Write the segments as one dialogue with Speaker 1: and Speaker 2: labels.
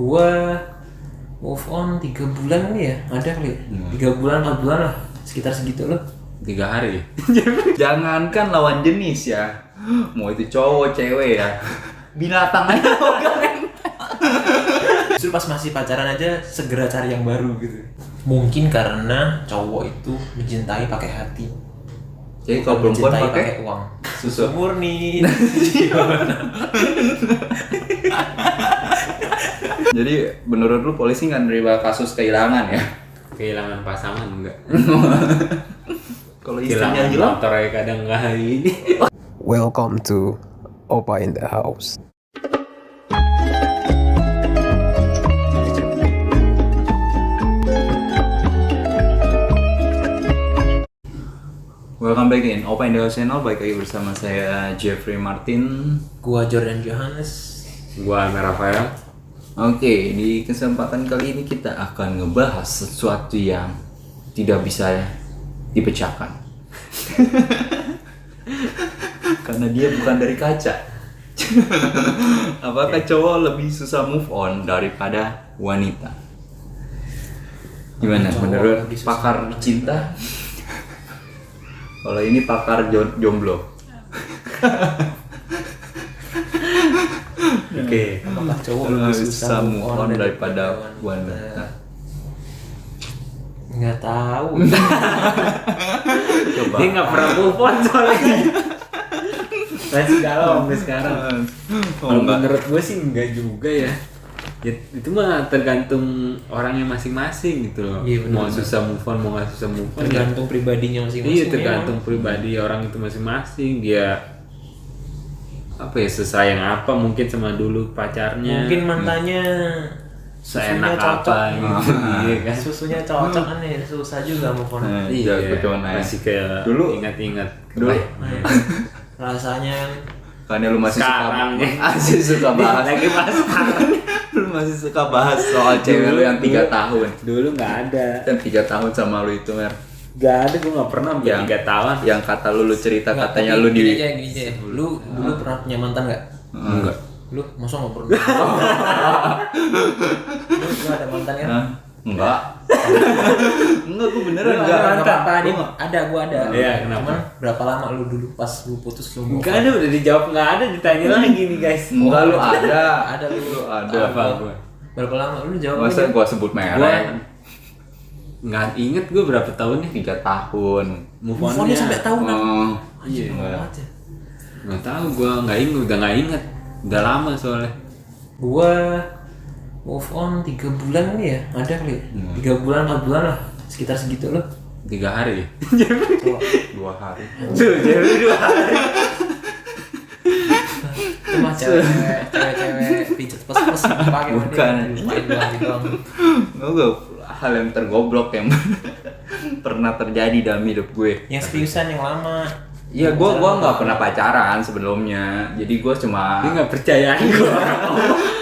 Speaker 1: Gua move on 3 bulan kali ya, ada kali ya? 3 bulan, 4 bulan lah, sekitar segitu loh.
Speaker 2: 3 hari.
Speaker 3: Jangankan lawan jenis ya, mau itu cowok cewek ya, binatang aja.
Speaker 1: Justru pas masih pacaran aja segera cari yang baru gitu. Mungkin karena cowok itu mencintai pakai hati.
Speaker 3: Jadi kalau perempuan
Speaker 1: Mencintai
Speaker 3: pakai
Speaker 1: uang.
Speaker 3: susu.
Speaker 1: Murni.
Speaker 3: Jadi menurut lu polisi nggak nerima kasus kehilangan ya?
Speaker 2: Kehilangan pasangan enggak?
Speaker 3: Kalau istrinya
Speaker 2: Kehilangan
Speaker 3: hilang,
Speaker 2: motor ya kadang enggak hari ini.
Speaker 4: Welcome to Opa in the House.
Speaker 3: welcome back in Opa in the House channel. Baik lagi bersama saya Jeffrey Martin.
Speaker 1: Gua Jordan Johannes.
Speaker 2: Gua Rafael.
Speaker 3: Oke, di kesempatan kali ini kita akan ngebahas sesuatu yang tidak bisa dipecahkan. Karena dia bukan dari kaca. Apakah cowok lebih susah move on daripada wanita? Gimana
Speaker 1: Cowok
Speaker 3: menurut
Speaker 1: lebih susah
Speaker 3: pakar cinta? Kalau ini pakar jomblo.
Speaker 2: Oke.
Speaker 1: Apakah cowok lebih susah move on
Speaker 3: daripada wanita?
Speaker 1: Nggak tahu.
Speaker 3: Coba.
Speaker 2: Dia enggak pernah move on soalnya. Masih galau sampai sekarang. Kalau
Speaker 3: enggak.
Speaker 2: menurut gue sih enggak juga ya. Ya, itu mah tergantung orangnya masing-masing gitu loh.
Speaker 1: Iya, benar.
Speaker 2: Mau susah move on, mau nggak susah move on.
Speaker 1: Tergantung pribadinya masing-masing.
Speaker 2: Iya, tergantung pribadi orang itu masing-masing. Dia apa ya, sesayang apa mungkin sama dulu pacarnya.
Speaker 1: Mungkin mantannya
Speaker 2: seenak
Speaker 1: susunya cocok.
Speaker 2: apa gitu. Iya kan.
Speaker 1: Susunya cocok kan ya, susah juga move on.
Speaker 3: Nah,
Speaker 2: Iya,
Speaker 3: jago cowok naik.
Speaker 2: masih kayak
Speaker 3: Dulu-
Speaker 2: ingat-ingat
Speaker 3: dulu.
Speaker 1: Rasanya
Speaker 3: Karena lu masih
Speaker 2: Sekarang,
Speaker 3: suka,
Speaker 2: ya.
Speaker 3: masih suka bahas.
Speaker 2: lagi bahas sekarang.
Speaker 3: Lu masih suka bahas soal cewek lu yang 3 tahun.
Speaker 2: Dulu nggak ada.
Speaker 3: Kan 3 tahun sama lu itu, Mer.
Speaker 2: Nggak ada, gue nggak pernah sampai
Speaker 3: Yang-
Speaker 2: 3 tahun.
Speaker 3: Yang kata lu cerita
Speaker 1: Nggak,
Speaker 3: katanya
Speaker 1: tapi
Speaker 3: lu
Speaker 1: gini
Speaker 3: di
Speaker 1: aja, gini aja. Lu dulu pernah punya mantan nggak?
Speaker 2: Enggak.
Speaker 1: Lu masa nggak pernah? Lu ada mantan kan?
Speaker 3: Hah? Enggak. Enggak, gue beneran
Speaker 1: Lu
Speaker 3: enggak.
Speaker 1: ada mantan?
Speaker 3: Gua
Speaker 1: Nih,
Speaker 3: nggak.
Speaker 1: ada, gua ada.
Speaker 2: Iya, kenapa?
Speaker 1: Cuman berapa lama lu dulu pas lu putus lu move
Speaker 2: Nggak
Speaker 1: on?
Speaker 2: ada, udah dijawab nggak ada, ditanya lagi nih guys.
Speaker 3: Enggak, lu ada.
Speaker 1: Ada lu.
Speaker 3: Lu ada.
Speaker 2: Apa gue?
Speaker 1: Berapa lama lu jawab?
Speaker 3: Masa
Speaker 1: aja.
Speaker 3: gua sebut
Speaker 2: Gue
Speaker 3: merek?
Speaker 2: nggak inget gue berapa tahun nih
Speaker 3: 3 tahun.
Speaker 2: move
Speaker 1: Move on-nya sampai tahunan.
Speaker 3: Oh,
Speaker 2: Iya.
Speaker 1: Banget ya.
Speaker 2: Nggak tahu, gue nggak inget, udah nggak inget, udah lama soalnya.
Speaker 1: Gua move on 3 bulan kali ya, ada kali ya? 3 bulan, 4 bulan lah, sekitar segitu loh.
Speaker 2: 3 hari.
Speaker 1: Coba.
Speaker 3: 2 hari.
Speaker 2: Tuh, jadi 2 hari.
Speaker 1: Cuma cewek-cewek pijet pes-pes pakai
Speaker 3: Bukan.
Speaker 1: main doang gitu.
Speaker 3: Enggak, hal yang tergoblok yang pernah terjadi dalam hidup gue.
Speaker 1: Yang seriusan yang lama.
Speaker 3: Iya, gua nggak pernah pacaran sebelumnya. Jadi gua cuma
Speaker 2: Dia nggak percayaan gue.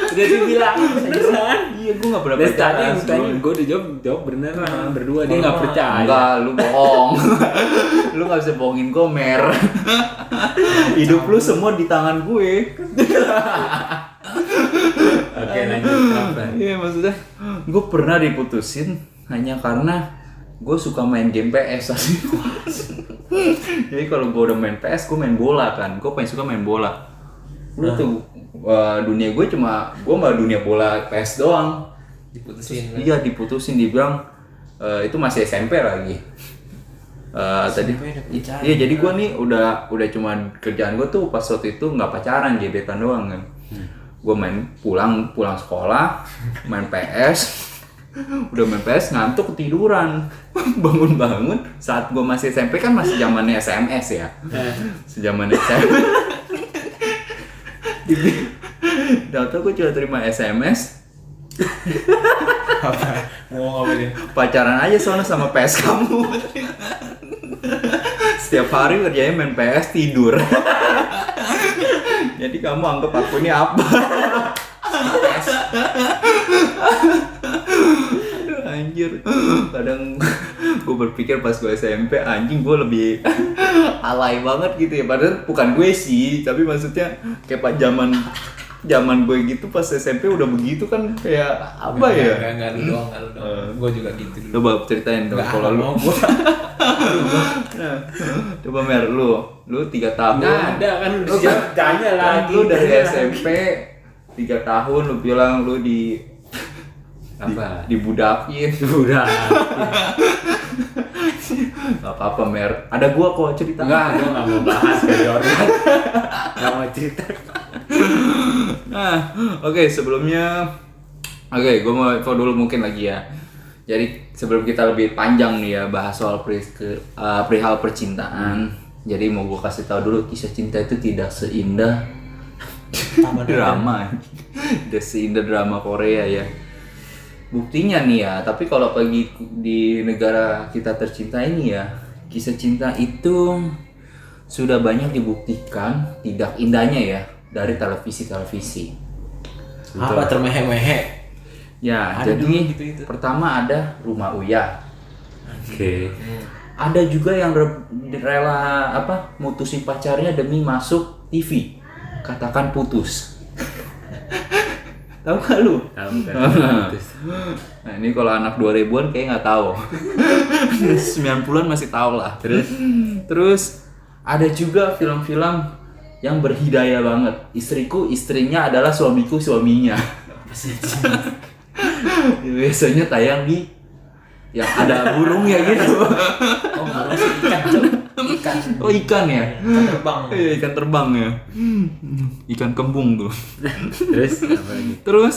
Speaker 2: Udah dibilang beneran.
Speaker 3: iya, gua nggak pernah
Speaker 2: Dari tadi
Speaker 3: pacaran.
Speaker 2: yang tanya
Speaker 3: sebelumnya.
Speaker 2: gue udah jawab beneran berdua, dia nggak percaya.
Speaker 3: Enggak, lu bohong. Lu nggak bisa bohongin gue, Mer. Hidup lu semua di tangan gue.
Speaker 2: Oke, lanjut apa?
Speaker 3: Iya, maksudnya gue pernah diputusin hanya karena gue suka main game PS asli. Jadi kalau gue udah main PS, gue main bola kan. Gue paling suka main bola. Lu tuh dunia gue cuma gue mah dunia bola PS doang.
Speaker 1: Diputusin.
Speaker 3: Iya, diputusin, dibilang itu masih SMP lagi. Tadi
Speaker 1: SMP udah pacaran.
Speaker 3: iya, jadi gue nih udah cuma kerjaan gue tuh pas waktu itu nggak pacaran, gebetan doang kan. Gue main pulang sekolah, main PS. Udah main PS, ngantuk, ketiduran. Bangun saat gue masih SMP kan masih zamannya SMS ya. Sejaman SMS. Data gue cuma terima SMS.
Speaker 1: Mau apa dia?
Speaker 3: Pacaran aja soalnya sama PS kamu. Setiap hari kerjanya main PS, tidur. Jadi kamu anggap aku ini apa? Aduh, anjir. Kadang gue berpikir pas gue SMP, anjing gue lebih alay banget gitu ya. Padahal bukan gue sih, tapi maksudnya kayak pas zaman zaman gue gitu pas SMP udah begitu kan kayak apa ya?
Speaker 1: Enggak lu doang. Gue juga gitu dulu.
Speaker 3: Coba ceritain dong kalau lu.
Speaker 1: mau gua.
Speaker 3: Nah, coba Mer, lu 3 tahun.
Speaker 2: Nggak ada kan tanya lagi.
Speaker 3: Lu dari SMP 3 tahun lu bilang lu
Speaker 2: apa?
Speaker 3: dibudakin.
Speaker 2: Udah.
Speaker 3: Gak apa-apa Mer. Ada gua kok cerita.
Speaker 2: Enggak, gua nggak mau bahas ke Jordan. Nggak mau cerita.
Speaker 3: Nah, oke, sebelumnya gue mau info dulu mungkin lagi ya. Jadi sebelum kita lebih panjang nih ya bahas soal perihal percintaan. Jadi mau gue kasih tahu dulu kisah cinta itu tidak seindah drama. Tidak seindah drama Korea ya. Buktinya nih ya, tapi kalau pagi di negara kita tercinta ini ya, kisah cinta itu sudah banyak dibuktikan tidak indahnya ya dari televisi.
Speaker 1: Apa termehe-mehe?
Speaker 3: Ya,
Speaker 1: Ada
Speaker 3: jadi
Speaker 1: dulu gitu itu.
Speaker 3: pertama ada Rumah Uya.
Speaker 2: Oke.
Speaker 3: Ada juga yang rela mutusin pacarnya demi masuk TV. Katakan putus. Tahu gak lu?
Speaker 2: Tahu kan.
Speaker 3: Nah, ini kalau anak 2000-an kayak nggak tahu. 90-an masih tahu lah. Terus ada juga film-film yang berhidayah banget. Istriku istrinya adalah suamiku suaminya. Biasanya tayang di yang ada burungnya gitu.
Speaker 1: Oh, burung sih ikan.
Speaker 3: Oh, ikan ya?
Speaker 1: Ikan terbang.
Speaker 3: Iya, ikan terbang ya. Ikan kembung tuh.
Speaker 2: Terus apa lagi?
Speaker 3: Terus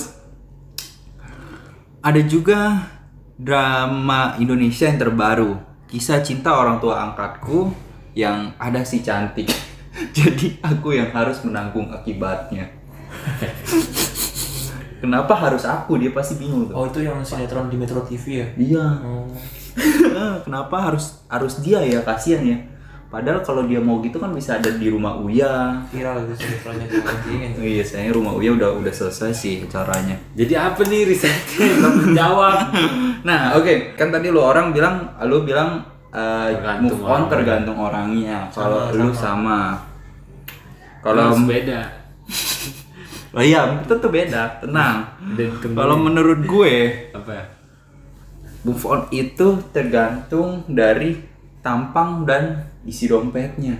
Speaker 3: ada juga drama Indonesia yang terbaru, Kisah Cinta Orang Tua Angkatku, yang ada si cantik. Jadi aku yang harus menanggung akibatnya. Kenapa harus aku? Dia pasti bingung tuh.
Speaker 1: Oh, itu yang sinetron di Metro TV ya?
Speaker 3: Iya.
Speaker 1: Oh.
Speaker 3: Kenapa harus dia ya, kasihan ya. Padahal kalau dia mau gitu kan bisa ada di Rumah Uya.
Speaker 1: Viral itu sinetronnya tuh anjing.
Speaker 3: Oh iya, sayangnya Rumah Uya udah selesai sih caranya.
Speaker 2: Jadi apa nih risetnya? Belum jawab.
Speaker 3: Nah, oke, kan tadi lu bilang
Speaker 2: Tergantung
Speaker 3: move on
Speaker 2: orang.
Speaker 3: tergantung orangnya. Kalau lu sama. Kalau
Speaker 2: Harus beda.
Speaker 3: oh iya, tentu beda. Tenang.
Speaker 2: Dan
Speaker 3: Kalau menurut gue,
Speaker 2: apa?
Speaker 3: move on itu tergantung dari tampang dan isi dompetnya.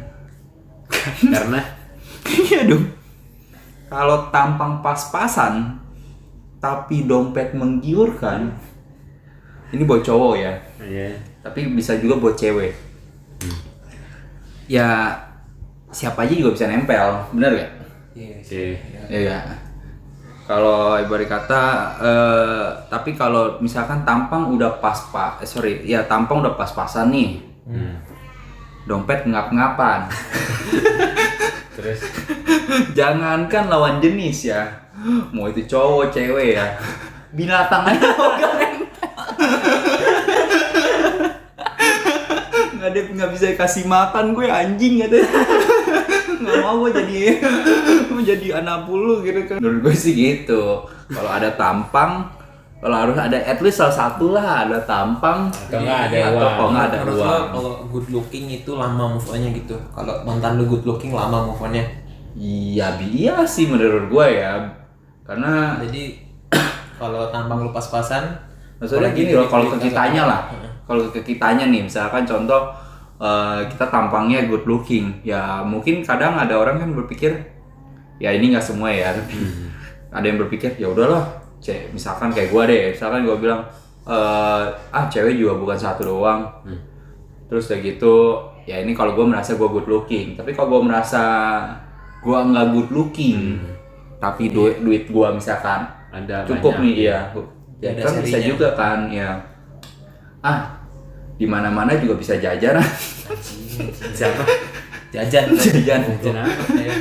Speaker 2: Karena
Speaker 3: Iya dong. Kalau tampang pas-pasan tapi dompet menggiurkan, ini buat cowok ya.
Speaker 2: ya.
Speaker 3: Tapi bisa juga buat cewek. Ya siapa aja juga bisa nempel, bener gak?
Speaker 1: Iya.
Speaker 2: Sih.
Speaker 3: Iya. Kalau ibarat kata, tapi kalau misalkan tampang udah tampang udah pas-pasan nih, dompet ngap-ngapan.
Speaker 2: Terus
Speaker 3: Jangankan lawan jenis ya, mau itu cowok cewek ya, binatang aja nggak bisa kasih makan gue, anjing ada. Nggak mau gue jadi anak bulu gitu kan. Menurut gue sih gitu. Kalau ada tampang, kalau harus ada at least salah satu lah, ada tampang
Speaker 2: Atau nggak ada
Speaker 3: atau
Speaker 2: uang.
Speaker 3: kalau nggak ada
Speaker 1: Menurut lo,
Speaker 3: uang.
Speaker 1: kalau good looking itu lama move on-nya gitu. Kalau mantan lu good looking lama move on-nya.
Speaker 3: Iya sih menurut gue ya, karena
Speaker 1: Jadi kalau tampang lu pas-pasan,
Speaker 3: maksudnya
Speaker 1: apalagi
Speaker 3: gini loh, kalau
Speaker 1: di-
Speaker 3: ke kitanya lah, kalau ke kitanya nih, misalkan contoh kita tampangnya good looking, ya mungkin kadang ada orang kan berpikir, ya ini nggak semua ya, ada yang berpikir ya udahlah, misalkan kayak gue deh, misalkan gue bilang, cewek juga bukan satu doang, terus kayak gitu, ya ini kalau gue merasa gue good looking, tapi kalau gue merasa gue nggak good looking, tapi duit gue misalkan
Speaker 2: ada
Speaker 3: cukup
Speaker 2: banyak.
Speaker 3: nih ya
Speaker 1: Ada
Speaker 3: kan bisa
Speaker 1: serinya.
Speaker 3: juga kan ya, di mana-mana juga bisa jajan.
Speaker 2: Siapa?
Speaker 1: jajan.
Speaker 3: Jajan.
Speaker 2: Jajan apa?
Speaker 1: Ya.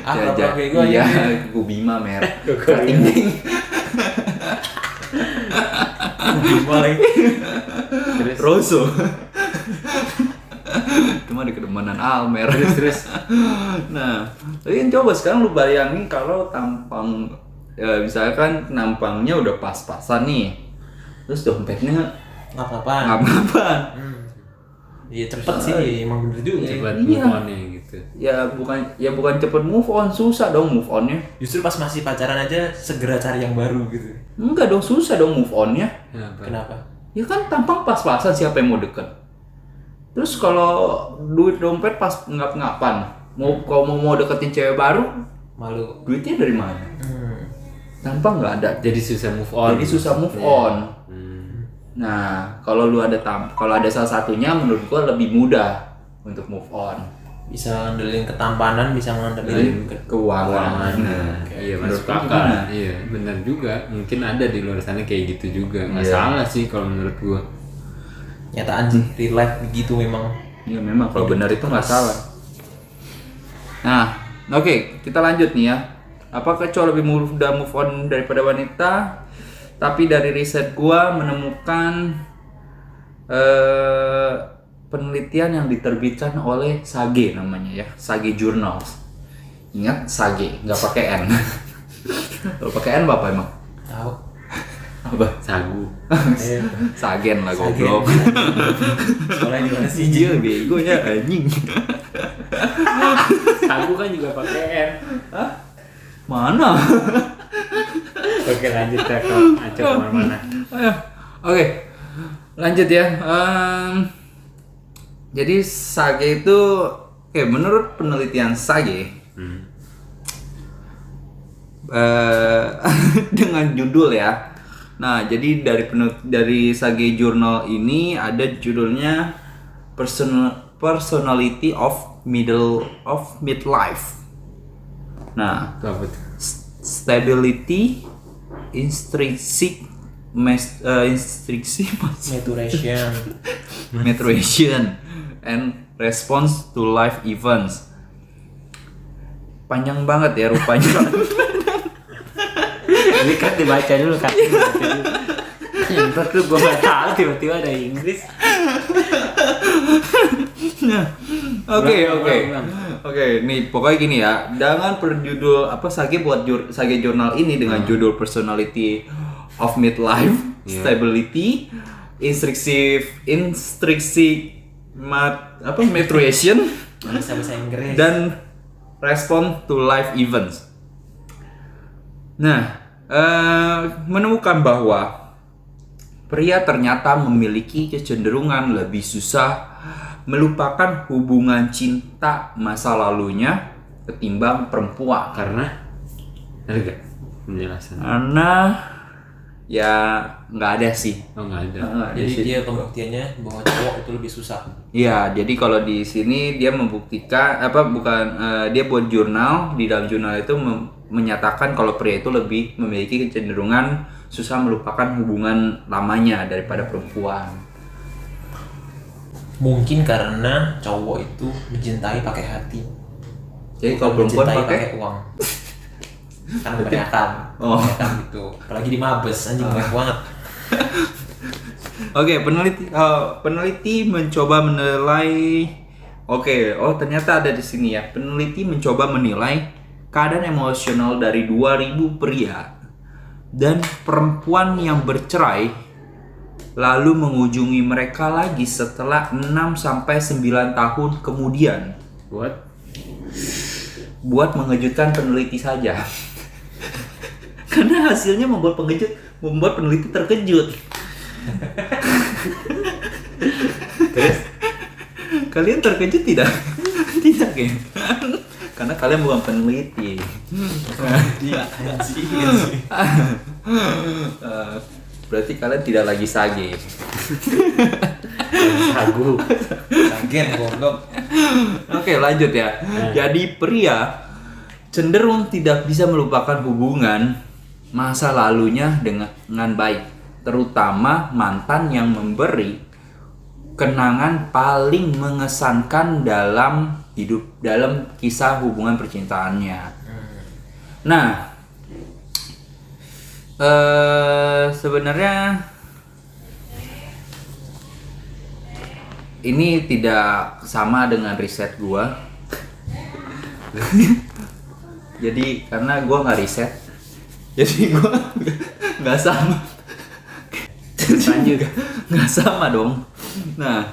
Speaker 1: Ah,
Speaker 3: Jajan.
Speaker 1: kalau gue
Speaker 3: Iya,
Speaker 1: aja.
Speaker 3: Kuku Bima mer.
Speaker 2: Kuku Bima.
Speaker 3: Ting-ting.
Speaker 1: Mulai.
Speaker 2: Terus
Speaker 3: Rosso. Cuma di kedemanan Almer.
Speaker 2: terus
Speaker 3: Nah, tapi kan coba sekarang lu bayangin kalau tampang, misalkan nampangnya udah pas-pasan nih, terus dompetnya
Speaker 1: Ngapa-ngapan.
Speaker 3: ngap-ngapan.
Speaker 1: Iya cepet sih, emang bener juga.
Speaker 2: cepat
Speaker 3: Iya.
Speaker 2: move on-nya gitu. gitu.
Speaker 3: Ya bukan cepet move on, susah dong move onnya.
Speaker 1: Justru pas masih pacaran aja segera cari yang baru gitu.
Speaker 3: Enggak dong, susah dong move onnya.
Speaker 1: Kenapa?
Speaker 3: Ya kan tampang pas-pasan, siapa yang mau deket. Terus kalau duit dompet pas ngap-ngapan, kalau mau deketin cewek baru,
Speaker 1: Malu.
Speaker 3: duitnya dari mana? Tampang nggak ada.
Speaker 2: Jadi susah move on.
Speaker 3: Jadi susah move on. Nah, kalau kalau ada salah satunya, menurut gua lebih mudah untuk move on.
Speaker 1: Bisa ngandelin ketampanan, bisa ngandelin
Speaker 3: Keuangan.
Speaker 2: Nah, iya masuk
Speaker 3: Menurut
Speaker 2: akal.
Speaker 3: gimana?
Speaker 2: Iya, benar juga. Mungkin ada di luar sana kayak gitu juga. Nggak
Speaker 3: Iya.
Speaker 2: salah sih kalau menurut gua.
Speaker 1: nyataan sih, real life begitu memang.
Speaker 3: Ya memang kalau benar itu nggak salah. Nah, oke, kita lanjut nih ya. Apakah cowok lebih mudah move on daripada wanita? Tapi dari riset gua menemukan penelitian yang diterbitkan oleh Sage namanya ya, Sage Journals. Ingat Sage, nggak pakai N. Kalau pakai N apa emang?
Speaker 1: Tahu.
Speaker 3: Apa?
Speaker 2: Sagu.
Speaker 3: Sagen lah goblok.
Speaker 1: Soalnya di mana sih?
Speaker 3: Iya, begonya anjing.
Speaker 2: Sagu kan juga pakai N.
Speaker 3: Mana?
Speaker 2: Oke, lanjut ya ke Acok kemana-mana.
Speaker 3: Oke, lanjut ya. Jadi Sage itu, menurut penelitian Sage, dengan judul ya. Nah, jadi dari Sage Journal ini ada judulnya Personality of Midlife. Nah,
Speaker 2: Itu apa tuh?
Speaker 3: stability, intrinsic maturation, and response to life events. Panjang banget ya rupanya.
Speaker 2: Ini kan dibaca dulu kan. Entar tuh gue gak tahu tiba-tiba ada Inggris.
Speaker 3: Oke, nih pokoknya gini ya. Dengan perjudul Sage buat Sage Journal ini dengan judul Personality of Midlife, Stability, Maturation,
Speaker 1: Bahasa Inggris.
Speaker 3: dan Response to Life Events. Nah, menemukan bahwa pria ternyata memiliki kecenderungan lebih susah melupakan hubungan cinta masa lalunya ketimbang perempuan.
Speaker 2: Karena ada gak penjelasan?
Speaker 3: Karena ya nggak ada sih.
Speaker 2: Oh nggak ada.
Speaker 1: Jadi dia pembuktiannya bahwa cowok itu lebih susah.
Speaker 3: Iya, jadi kalau di sini dia membuktikan dia buat jurnal, di dalam jurnal itu menyatakan kalau pria itu lebih memiliki kecenderungan susah melupakan hubungan lamanya daripada perempuan.
Speaker 1: Mungkin karena cowok itu mencintai pakai hati.
Speaker 3: Jadi kalau perempuan
Speaker 1: mencintai
Speaker 3: pakai
Speaker 1: uang. Kan kebanyakan.
Speaker 3: Oh.
Speaker 1: Kebanyakan gitu. Apalagi di Mabes anjing banyak banget.
Speaker 3: Oke, peneliti mencoba menilai. Ternyata ada di sini ya. Peneliti mencoba menilai keadaan emosional dari 2000 pria dan perempuan yang bercerai, lalu mengunjungi mereka lagi setelah 6 sampai 9 tahun kemudian. Buat mengejutkan peneliti saja. Karena hasilnya membuat peneliti terkejut.
Speaker 2: Terus
Speaker 3: Kalian terkejut tidak? Tidak ya? Karena kalian bukan peneliti.
Speaker 1: Iya, anjing.
Speaker 3: Berarti kalian tidak lagi Sage.
Speaker 2: sagu.
Speaker 1: Sagen goblok.
Speaker 3: Oke, lanjut ya. Jadi pria cenderung tidak bisa melupakan hubungan masa lalunya dengan baik, terutama mantan yang memberi kenangan paling mengesankan dalam kisah hubungan percintaannya. Nah, sebenarnya ini tidak sama dengan riset gua. Jadi karena gua nggak riset, jadi gua nggak sama.
Speaker 2: Lanjut.
Speaker 3: Nggak sama dong. Nah,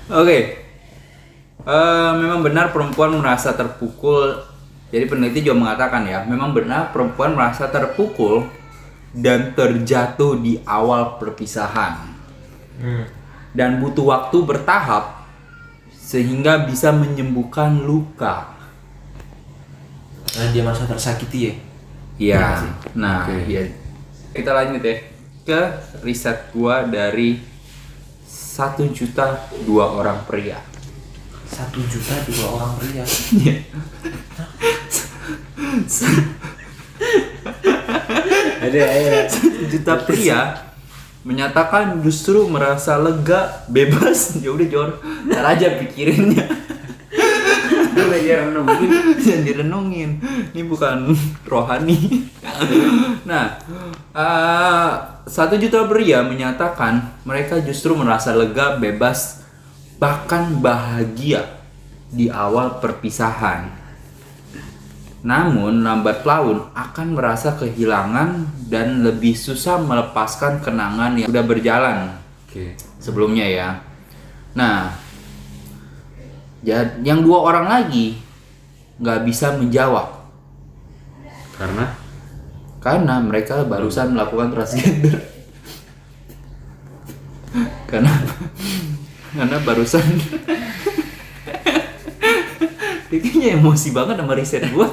Speaker 3: oke. Memang benar perempuan merasa terpukul. Jadi peneliti juga mengatakan ya, memang benar perempuan merasa terpukul dan terjatuh di awal perpisahan. Dan butuh waktu bertahap sehingga bisa menyembuhkan luka.
Speaker 1: Nah, dia merasa tersakiti ya.
Speaker 3: Iya. Nah,
Speaker 2: Oke.
Speaker 3: iya. Kita lanjut ya ke riset gua dari 1 juta 2 orang pria.
Speaker 1: 1 juta 2 orang pria.
Speaker 2: Ada
Speaker 3: 1 juta pria menyatakan justru merasa lega, bebas. Ya udah Jor, ntar aja pikirinnya. Jangan direnungin. Ini bukan rohani. Nah, 1 juta pria menyatakan mereka justru merasa lega, bebas, bahkan bahagia di awal perpisahan. Namun lambat laun akan merasa kehilangan dan lebih susah melepaskan kenangan yang sudah berjalan
Speaker 2: Oke.
Speaker 3: sebelumnya ya. Nah, yang 2 orang lagi nggak bisa menjawab karena mereka barusan melakukan transgender. karena barusan dia kayaknya emosi banget sama riset gua.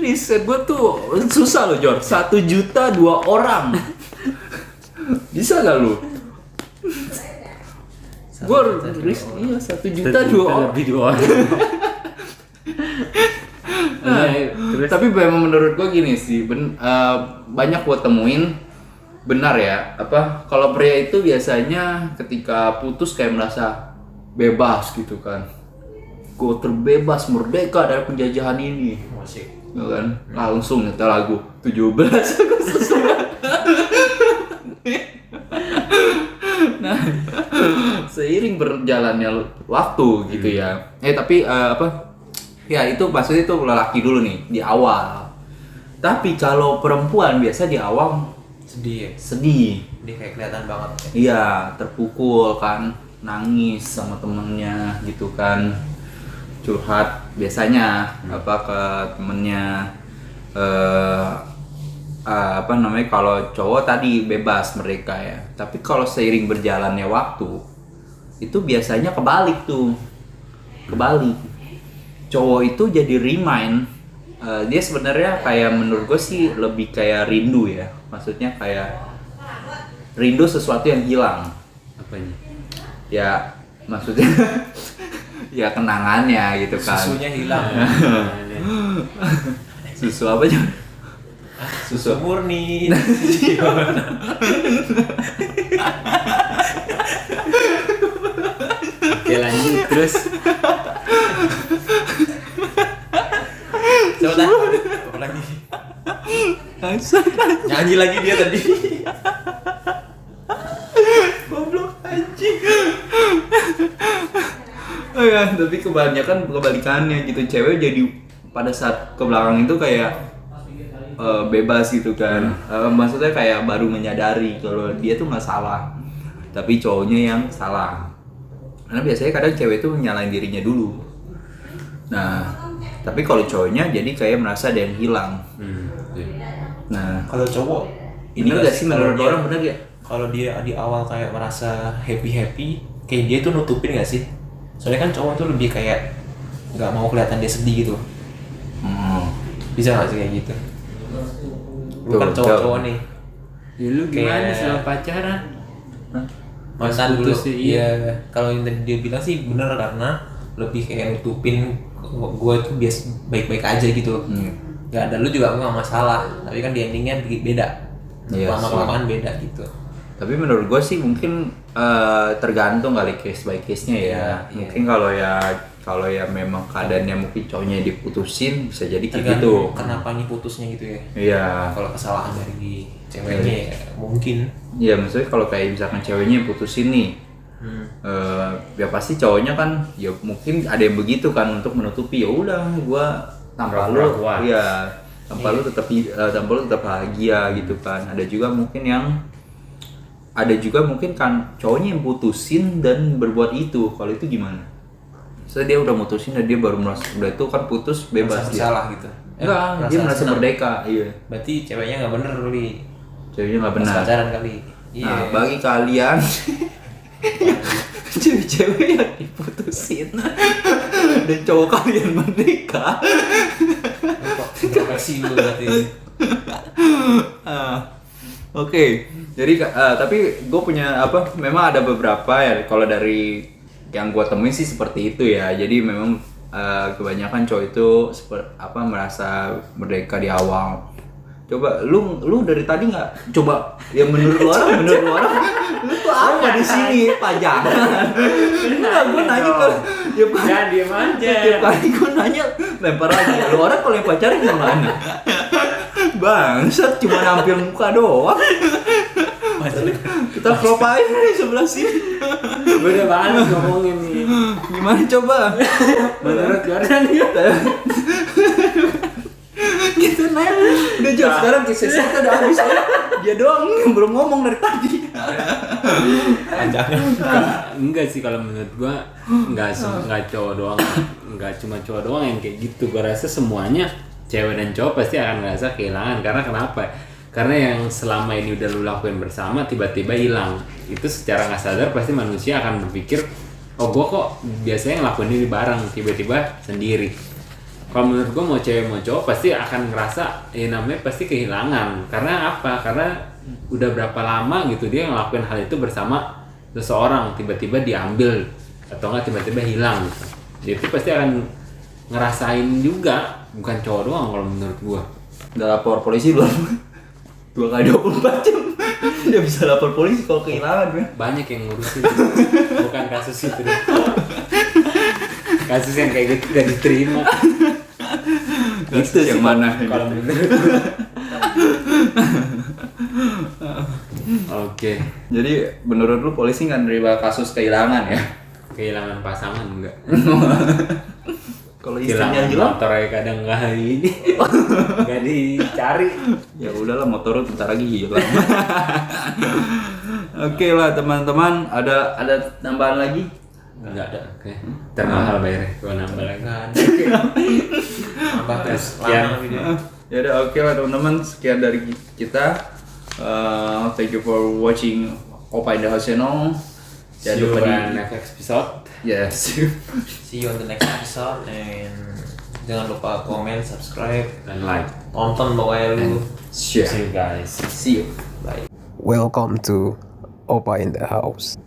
Speaker 3: Riset gua tuh susah loh Jor, 1 juta 2 orang. Bisa gak lu? Gue iya 1 juta 2 orang.
Speaker 2: Lebih 2 orang.
Speaker 3: Nah,
Speaker 2: Terus
Speaker 3: tapi memang menurut gue gini sih, banyak gue temuin benar ya. Kalau pria itu biasanya ketika putus kayak merasa bebas gitu kan. Gue terbebas, merdeka dari penjajahan ini.
Speaker 1: Musik.
Speaker 3: Ya kan? Langsung nyetel lagu 17 Agustus. Nah, seiring berjalannya waktu gitu ya. Tapi ya itu maksudnya itu lelaki dulu nih di awal. Tapi kalau perempuan biasa di awal
Speaker 1: Sedih ya.
Speaker 3: sedih.
Speaker 1: Dia kayak kelihatan banget ya.
Speaker 3: Iya, terpukul kan, nangis sama temennya gitu kan, curhat biasanya ke temennya. Kalau cowok tadi bebas mereka ya, tapi kalau seiring berjalannya waktu itu biasanya kebalik. Cowok itu jadi remind, dia sebenarnya kayak menurut gue sih lebih kayak rindu ya, maksudnya kayak rindu sesuatu yang hilang.
Speaker 2: apanya?
Speaker 3: Ya maksudnya ya kenangannya gitu kan.
Speaker 1: Susunya hilang.
Speaker 3: Susu apa aja?
Speaker 1: Susu murni.
Speaker 2: Oke, lanjut terus.
Speaker 1: Coba dah. Apa lagi? Nyanyi lagi dia tadi.
Speaker 3: Goblok anjing. Oh ya, tapi kebanyakan kebalikannya gitu, cewek jadi pada saat ke belakang itu kayak bebas gitu kan. Maksudnya kayak baru menyadari kalau dia tuh nggak salah, tapi cowoknya yang salah. Karena biasanya kadang cewek tuh nyalain dirinya dulu. Nah, tapi kalau cowoknya jadi kayak merasa ada yang hilang. Nah,
Speaker 1: Kalau cowok
Speaker 3: ini
Speaker 1: bener
Speaker 3: gak sih menurut
Speaker 1: dia-
Speaker 3: orang bener ya?
Speaker 1: Kalau dia di awal kayak merasa happy, kayak dia tuh nutupin gak sih? Soalnya kan cowok tuh lebih kayak nggak mau kelihatan dia sedih gitu. Bisa gak sih kayak gitu? Lu kan
Speaker 3: Tuh,
Speaker 1: cowok-cowok nih.
Speaker 2: Ya, lu gimana
Speaker 1: Kayak-
Speaker 2: selama pacaran?
Speaker 1: Mantan dulu.
Speaker 2: putus sih, iya.
Speaker 1: Iya. Kalau yang tadi dia bilang sih bener, karena lebih kayak nutupin gue tuh biasa baik-baik aja gitu. Gak ada lu juga gue gak masalah. Tapi kan di endingnya beda.
Speaker 3: Iya
Speaker 1: Lama-kelamaan beda gitu.
Speaker 3: Tapi menurut gue sih mungkin tergantung kali case by case-nya ya.
Speaker 1: Iya.
Speaker 3: Mungkin kalau ya memang keadaannya mungkin cowoknya diputusin bisa jadi kayak gitu.
Speaker 1: Tergantung kenapa nih putusnya gitu ya.
Speaker 3: Iya.
Speaker 1: Kalau kesalahan dari ceweknya ya mungkin.
Speaker 3: Iya, maksudnya kalau kayak misalkan ceweknya yang putusin nih, ya pasti cowoknya kan ya mungkin ada yang begitu kan untuk menutupi, ya udah gue tanpa lu,
Speaker 2: Pura-pura kuat.
Speaker 3: iya tanpa lu tetap bahagia gitu kan. Ada juga mungkin yang ada juga mungkin kan cowoknya yang putusin dan berbuat itu. Kalau itu gimana? So dia udah mutusin dan dia baru merasa udah itu kan putus bebas
Speaker 1: Merasa
Speaker 3: dia.
Speaker 1: bersalah gitu.
Speaker 3: Enggak, dia merasa
Speaker 1: senang.
Speaker 3: merdeka. Iya.
Speaker 1: Berarti ceweknya nggak bener kali.
Speaker 3: Ceweknya nggak
Speaker 1: Pas
Speaker 3: benar.
Speaker 1: pacaran kali. Iya.
Speaker 3: Nah, bagi kalian cewek-cewek yang diputusin dan cowok kalian merdeka.
Speaker 1: Introspeksi dulu berarti.
Speaker 3: Oke, jadi tapi gue punya apa? Memang ada beberapa ya. Kalau dari yang gue temuin sih seperti itu ya. Jadi memang kebanyakan cowok itu merasa merdeka di awal. Coba lu dari tadi nggak coba ya menurut lu orang lu tuh apa di sini pajangan? Enggak, gue nanya kan
Speaker 2: Ya diem aja.
Speaker 3: tiap kali gue nanya lempar aja. Lu orang kalau yang pacaran gimana? Bangsat cuma nampil muka doang. Kita crop aja di sebelah sini.
Speaker 2: Gue udah balik ngomongin nih.
Speaker 3: Gimana coba?
Speaker 2: Menurut Jordan gitu.
Speaker 3: Gitu Nel. Udah jauh sekarang kisah kita udah habis. Dia doang yang belum ngomong dari tadi.
Speaker 2: Enggak sih kalau menurut gua enggak cowok doang, enggak cuma cowok doang yang kayak gitu. Gua rasa semuanya cewek dan cowok pasti akan ngerasa kehilangan. Karena kenapa? Karena yang selama ini udah lu lakuin bersama tiba-tiba hilang. Itu secara nggak sadar pasti manusia akan berpikir, oh gua kok biasanya ngelakuin ini bareng, tiba-tiba sendiri. Kalau menurut gua mau cewek mau cowok pasti akan ngerasa namanya pasti kehilangan. Karena apa? Karena udah berapa lama gitu dia ngelakuin hal itu bersama seseorang, tiba-tiba diambil atau enggak tiba-tiba hilang gitu. Dia itu pasti akan ngerasain juga, bukan cowok doang kalau menurut gua.
Speaker 3: Udah lapor polisi belum? 2x24 jam. Dia bisa lapor polisi kalau kehilangan ya.
Speaker 2: Banyak yang ngurusin. Bukan kasus itu deh. Kasus yang kayak gitu gak diterima.
Speaker 3: Itu yang mana?
Speaker 2: Kalau menurut gua. Oke.
Speaker 3: Jadi menurut lu polisi nggak nerima kasus kehilangan ya?
Speaker 2: Kehilangan pasangan enggak?
Speaker 3: Kalau istrinya
Speaker 2: Kehilangan
Speaker 3: hilang,
Speaker 2: motor aja kadang nggak ini, nggak dicari.
Speaker 3: ya udahlah motor lu bentar lagi hilang. Oke lah teman-teman, ada tambahan lagi?
Speaker 2: Enggak ada. Oke. Termahal bayarnya gua nambah lagi.
Speaker 1: Nggak ada. Tambah terus
Speaker 2: Sekian.
Speaker 1: lama video.
Speaker 3: Ya udah oke lah teman-teman, sekian dari kita. Thank you for watching Opa in the House channel.
Speaker 2: See you in next episode.
Speaker 3: Yes.
Speaker 1: See you on the next episode and jangan lupa komen, subscribe,
Speaker 2: Dan like.
Speaker 1: tonton pokoknya lu.
Speaker 2: See
Speaker 3: Share.
Speaker 2: you guys.
Speaker 3: See you.
Speaker 1: Bye.
Speaker 4: Welcome to Opa in the House.